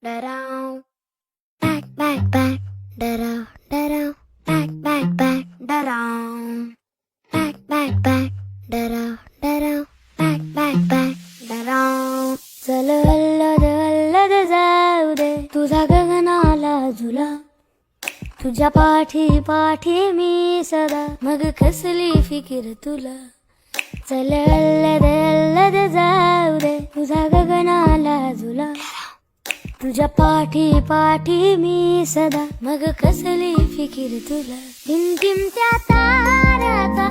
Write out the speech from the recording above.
डराव back back back डराव डराव back back back डराव बॅक बॅक बॅक डराव डराव बॅक बॅक बॅक डराव. चल अल्लद अल्लद जाऊ दे तुझा गगनाला झुला, तुझ्या पाठी पाठी मी सदा, मग कसली फिकीर तुला. चल अल्लद अल्लद जाऊ दे तुझा गगनाला झुला, तुझ्या पाठी पाठी मी सदा, मग कसली फिकीर तुला. टिम टिम त्या ताऱ्याचा